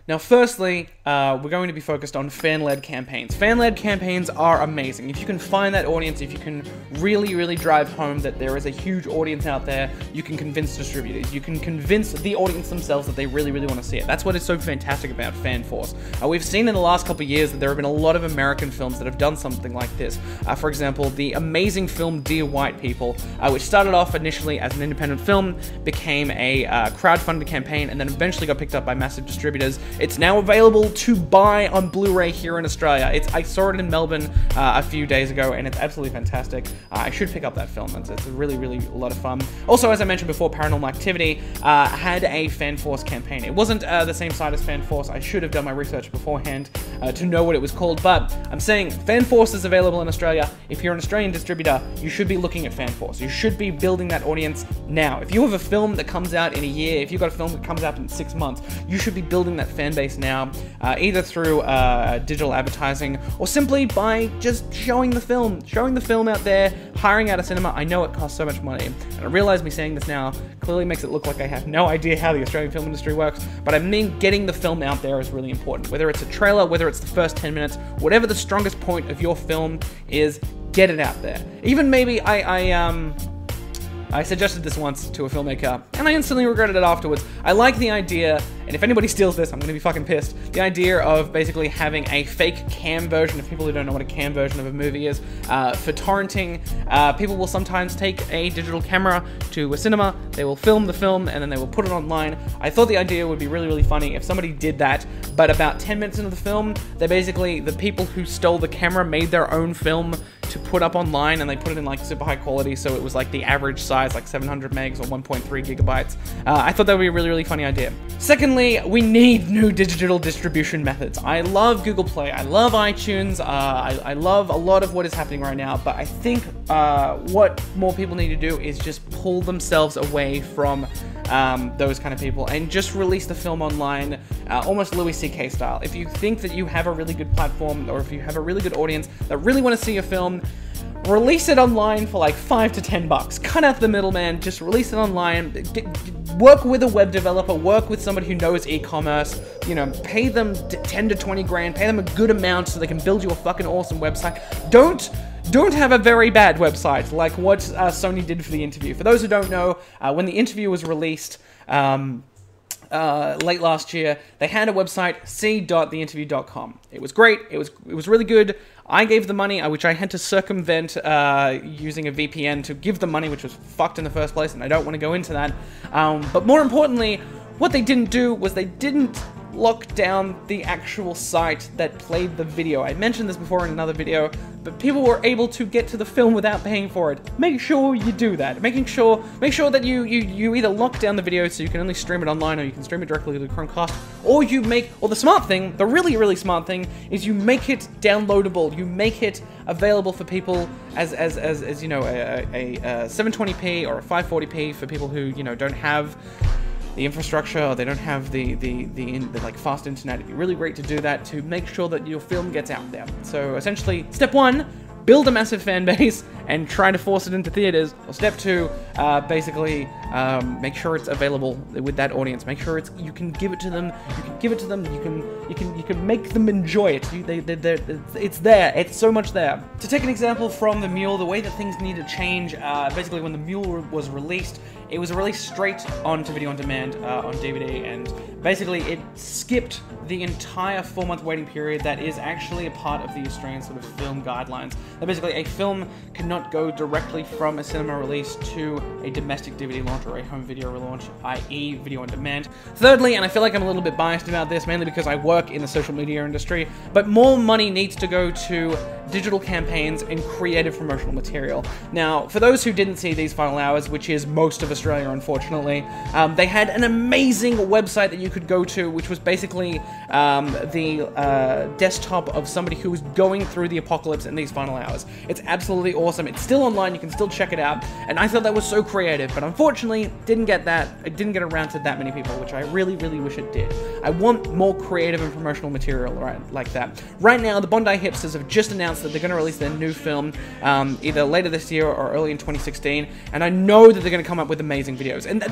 Now, firstly, we're going to be focused on fan-led campaigns. Fan-led campaigns are amazing. If you can find that audience, if you can really, really drive home that there is a huge audience out there, you can convince distributors. You can convince the audience themselves that they really, really want to see it. That's what is so fantastic about FanForce. We've seen in the last couple of years that there have been a lot of American films that have done something like this. For example, the amazing film Dear White People, which started off initially as an independent film, became a crowdfunded campaign, and then eventually got picked up by massive distributors. It's now available to buy on Blu-ray here in Australia. I saw it in Melbourne a few days ago, and it's absolutely fantastic. I should pick up that film. It's really, really a lot of fun. Also, as I mentioned before, Paranormal Activity had a FanForce campaign. It wasn't the same site as FanForce. I should have done my research beforehand to know what it was called, but I'm saying FanForce is available in Australia. If you're an Australian distributor, you should be looking at FanForce. You should be building that audience now. If you have a film that comes out in a year, if you've got a film that comes out in 6 months, you should be building that fan base now, either through digital advertising or simply by just showing the film out there, hiring out a cinema. I know it costs so much money, and I realize me saying this now clearly makes it look like I have no idea how the Australian film industry works, but I mean getting the film out there is really important. Whether it's a trailer, whether it's the first 10 minutes, whatever the strongest point of your film is, get it out there. Even maybe I suggested this once to a filmmaker, and I instantly regretted it afterwards. I like the idea, and if anybody steals this, I'm going to be fucking pissed, the idea of basically having a fake cam version, if people who don't know what a cam version of a movie is, for torrenting. People will sometimes take a digital camera to a cinema, they will film the film, and then they will put it online. I thought the idea would be really, really funny if somebody did that, but about 10 minutes into the film, the people who stole the camera made their own film to put up online, and they put it in like super high quality, so it was like the average size, like 700 megs or 1.3 gigabytes. I thought that would be a really, really funny idea. Secondly, we need new digital distribution methods. I love Google Play, I love iTunes, I love a lot of what is happening right now, but I think what more people need to do is just pull themselves away from those kind of people and just release the film online, almost Louis C.K. style. If you think that you have a really good platform, or if you have a really good audience that really want to see a film, release it online for like $5 to $10. Cut out the middleman, just release it online. Work with a web developer, work with somebody who knows e-commerce, you know, pay them 10 to 20 grand, pay them a good amount so they can build you a fucking awesome website. Don't have a very bad website like what Sony did for The Interview. For those who don't know, when The Interview was released late last year, they had a website, c.theinterview.com. It was great. It was really good. I gave the money, which I had to circumvent using a VPN to give the money, which was fucked in the first place, and I don't want to go into that. But more importantly, what they didn't do was they didn't lock down the actual site that played the video. I mentioned this before in another video, but people were able to get to the film without paying for it. Make sure you do that. Make sure that you either lock down the video so you can only stream it online, or you can stream it directly to the Chromecast, or the smart thing, the really, really smart thing, is you make it downloadable. You make it available for people as you know, a 720p or a 540p for people who, you know, don't have the infrastructure, or they don't have the like fast internet. It'd be really great to do that, to make sure that your film gets out there. So essentially, step one, build a massive fan base and try to force it into theaters. Or step two, basically make sure it's available with that audience. Make sure you can give it to them. You can make them enjoy it. It's there. It's so much there. To take an example from The Mule, the way that things need to change. Basically, when The Mule was released, it was released straight onto video on demand on DVD, and basically it skipped the entire 4-month waiting period that is actually a part of the Australian sort of film guidelines. That basically a film cannot go directly from a cinema release to a domestic DVD launch or a home video relaunch, i.e. video on demand. Thirdly, and I feel like I'm a little bit biased about this, mainly because I work in the social media industry, but more money needs to go to digital campaigns and creative promotional material. Now, for those who didn't see these final hours, which is most of Australia, unfortunately, they had an amazing website that you could go to, which was basically the desktop of somebody who was going through the apocalypse in these final hours. It's absolutely awesome. It's still online. You can still check it out. And I thought that was so creative, but unfortunately, didn't get around to that many people, which I really, really wish it did. I want more creative and promotional material like that. Right now, the Bondi Hipsters have just announced that they're going to release their new film either later this year or early in 2016, and I know that they're going to come up with amazing videos. And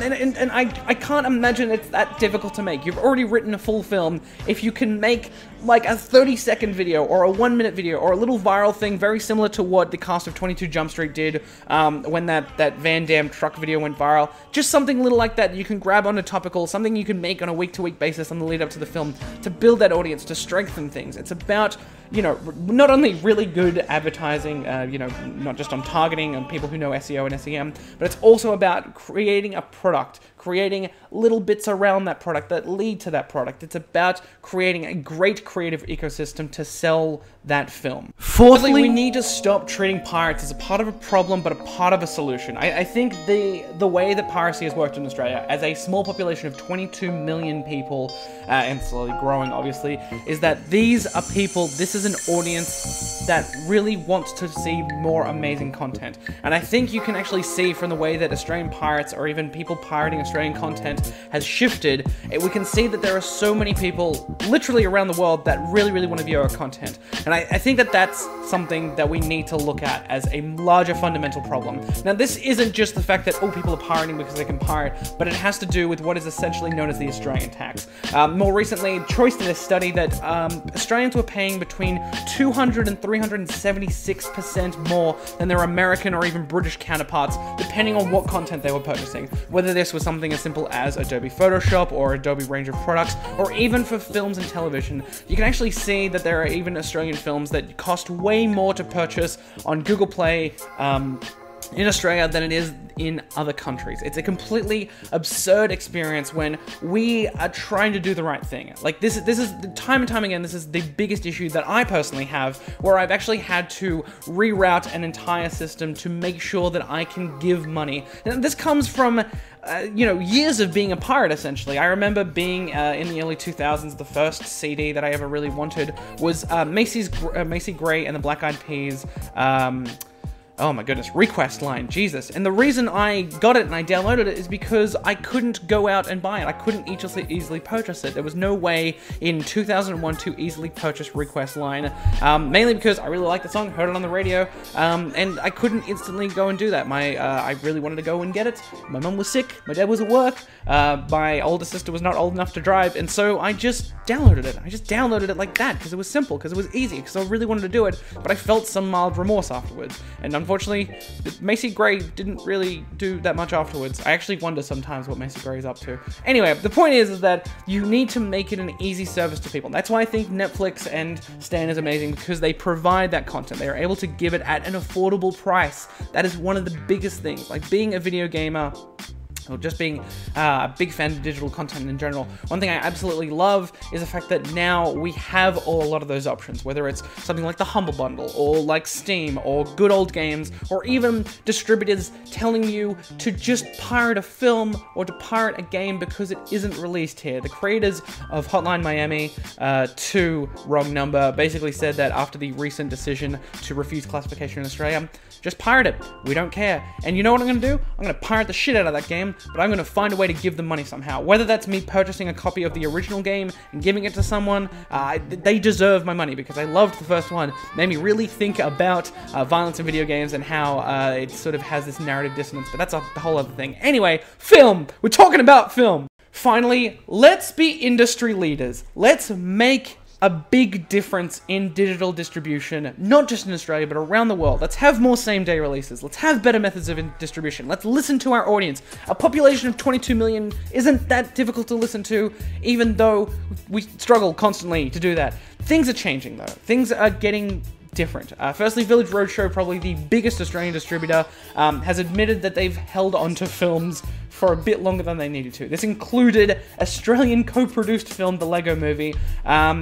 I can't imagine it's that difficult to make. You've already written a full film. If you can make like a 30-second video or a 1-minute video or a little viral thing very similar to what the cast of 22 Jump Street did when that Van Damme truck video went viral, just something little like that you can grab on a topical, something you can make on a week-to-week basis on the lead up to the film to build that audience, to strengthen things. It's about, you know, not only really good advertising, you know, not just on targeting and people who know SEO and SEM, but it's also about creating a product, creating little bits around that product that lead to that product. It's about creating a great creative ecosystem to sell that film. Fourthly, we need to stop treating pirates as a part of a problem, but a part of a solution. I think the way that piracy has worked in Australia, as a small population of 22 million people, and slowly growing, obviously, is that these are people, this is an audience that really wants to see more amazing content. And I think you can actually see from the way that Australian pirates, or even people pirating Australian content, has shifted. We can see that there are so many people, literally around the world, that really want to view our content. And I think that that's something that we need to look at as a larger fundamental problem. Now, this isn't just the fact that, oh, people are pirating because they can pirate, but it has to do with what is essentially known as the Australian tax. More recently, Choice did a study that Australians were paying between 200 and 376% more than their American or even British counterparts, depending on what content they were purchasing. Whether this was something as simple as Adobe Photoshop or Adobe range of products, or even for films and television, you can actually see that there are even Australian films that cost way more to purchase on Google Play in Australia than it is in other countries. It's a completely absurd experience when we are trying to do the right thing. Like this is time and time again, this is the biggest issue that I personally have, where I've actually had to reroute an entire system to make sure that I can give money. And this comes from you know, years of being a pirate, essentially. I remember being in the early 2000s, the first CD that I ever really wanted was Macy Gray and the Black Eyed Peas, oh my goodness, request line, Jesus. And the reason I got it and I downloaded it is because I couldn't go out and buy it. I couldn't easily purchase it. There was no way in 2001 to easily purchase request line, mainly because I really liked the song, heard it on the radio, and I couldn't instantly go and do that. I really wanted to go and get it. My mum was sick, my dad was at work, my older sister was not old enough to drive, and so I just downloaded it. I just downloaded it like that, because it was simple, because it was easy, because I really wanted to do it, but I felt some mild remorse afterwards. And unfortunately, Macy Gray didn't really do that much afterwards. I actually wonder sometimes what Macy Gray is up to. Anyway, the point is that you need to make it an easy service to people. That's why I think Netflix and Stan is amazing, because they provide that content. They are able to give it at an affordable price. That is one of the biggest things. Like, being a video gamer, or just being a big fan of digital content in general, one thing I absolutely love is the fact that now we have a lot of those options, whether it's something like the Humble Bundle, or like Steam, or Good Old Games, or even distributors telling you to just pirate a film or to pirate a game because it isn't released here. The creators of Hotline Miami 2, Wrong Number, basically said that after the recent decision to refuse classification in Australia, just pirate it. We don't care. And you know what I'm going to do? I'm going to pirate the shit out of that game, but I'm going to find a way to give them money somehow. Whether that's me purchasing a copy of the original game and giving it to someone, they deserve my money, because I loved the first one. It made me really think about violence in video games and how it sort of has this narrative dissonance, but that's a whole other thing. Anyway, film! We're talking about film! Finally, let's be industry leaders. Let's make a big difference in digital distribution, not just in Australia, but around the world. Let's have more same-day releases. Let's have better methods of distribution. Let's listen to our audience. A population of 22 million isn't that difficult to listen to, even though we struggle constantly to do that. Things are changing, though. Things are getting different. Firstly, Village Roadshow, probably the biggest Australian distributor, has admitted that they've held onto films for a bit longer than they needed to. This included Australian co-produced film, The Lego Movie,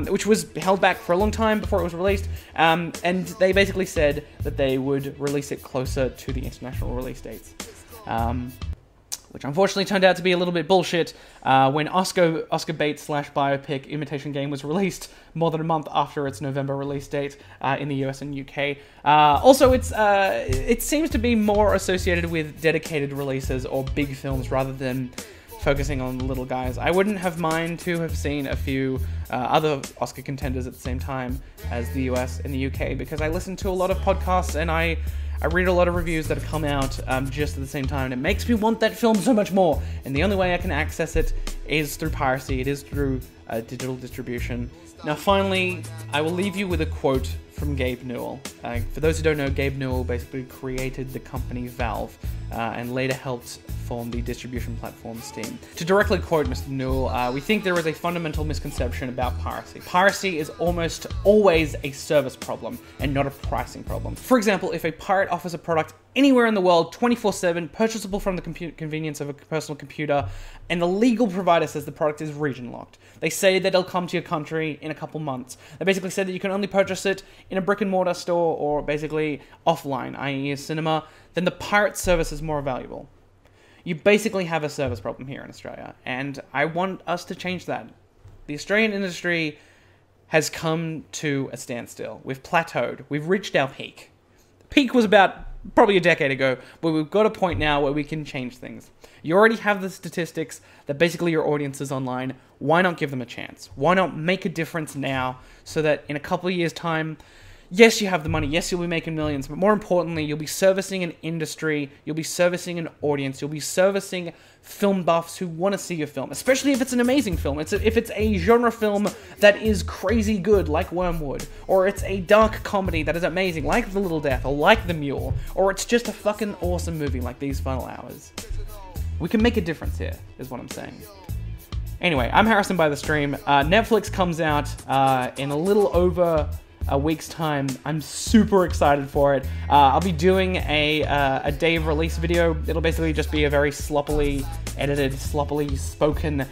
which was held back for a long time before it was released, and they basically said that they would release it closer to the international release dates. Which unfortunately turned out to be a little bit bullshit when Oscar bait / biopic Imitation Game was released more than a month after its November release date in the US and UK. Also, it seems to be more associated with dedicated releases or big films rather than focusing on the little guys. I wouldn't have mind to have seen a few other Oscar contenders at the same time as the US and the UK, because I listen to a lot of podcasts and I I read a lot of reviews that have come out just at the same time, and it makes me want that film so much more. And the only way I can access it is through piracy. It is through digital distribution. Now, finally, I will leave you with a quote from Gabe Newell. For those who don't know, Gabe Newell basically created the company Valve and later helped form the distribution platform Steam. To directly quote Mr. Newell, we think there is a fundamental misconception about piracy. Piracy is almost always a service problem and not a pricing problem. For example, if a pirate offers a product anywhere in the world, 24/7, purchasable from the convenience of a personal computer, and the legal provider says the product is region locked. They say that it'll come to your country in a couple months. They basically said that you can only purchase it in a brick and mortar store or basically offline, i.e. a cinema, then the pirate service is more valuable. You basically have a service problem here in Australia, and I want us to change that. The Australian industry has come to a standstill. We've plateaued. We've reached our peak. The peak was about probably a decade ago, but we've got a point now where we can change things. You already have the statistics that basically your audience is online. Why not give them a chance? Why not make a difference now so that in a couple of years' time, yes, you have the money, yes, you'll be making millions, but more importantly, you'll be servicing an industry, you'll be servicing an audience, you'll be servicing film buffs who want to see your film, especially if it's an amazing film. If it's a genre film that is crazy good, like Wormwood, or it's a dark comedy that is amazing, like The Little Death, or like The Mule, or it's just a fucking awesome movie like These Final Hours. We can make a difference here, is what I'm saying. Anyway, I'm Harrison by the Stream. Netflix comes out in a little over a week's time. I'm super excited for it. I'll be doing a day of release video. It'll basically just be a very sloppily edited, sloppily spoken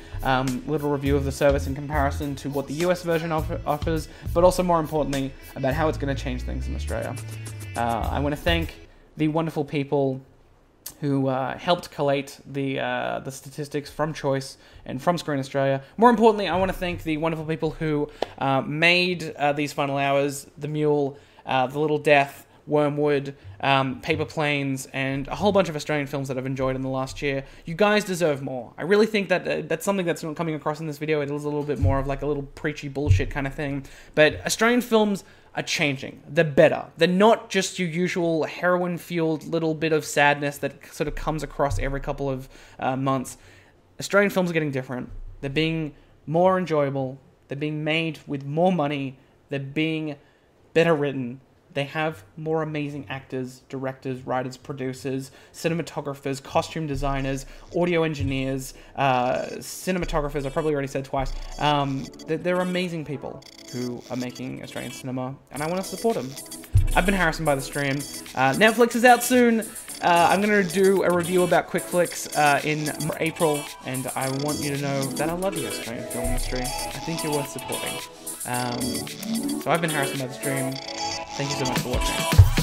little review of the service in comparison to what the US version offers, but also more importantly about how it's going to change things in Australia. I want to thank the wonderful people who helped collate the statistics from Choice and from Screen Australia. More importantly, I want to thank the wonderful people who made These Final Hours, The Mule, The Little Death, Wormwood, Paper Planes, and a whole bunch of Australian films that I've enjoyed in the last year. You guys deserve more. I really think that that's something that's not coming across in this video. It is a little bit more of like a little preachy bullshit kind of thing. But Australian films are changing. They're better. They're not just your usual heroin-fueled little bit of sadness that sort of comes across every couple of months. Australian films are getting different. They're being more enjoyable. They're being made with more money. They're being better written. They have more amazing actors, directors, writers, producers, cinematographers, costume designers, audio engineers, cinematographers, I probably already said twice. They're amazing people who are making Australian cinema, and I want to support them. I've been Harrison by the Stream. Netflix is out soon. I'm going to do a review about quick flicks in April, and I want you to know that I love the Australian film industry. I think you're worth supporting. So I've been Harrison by the Stream. Thank you so much for watching.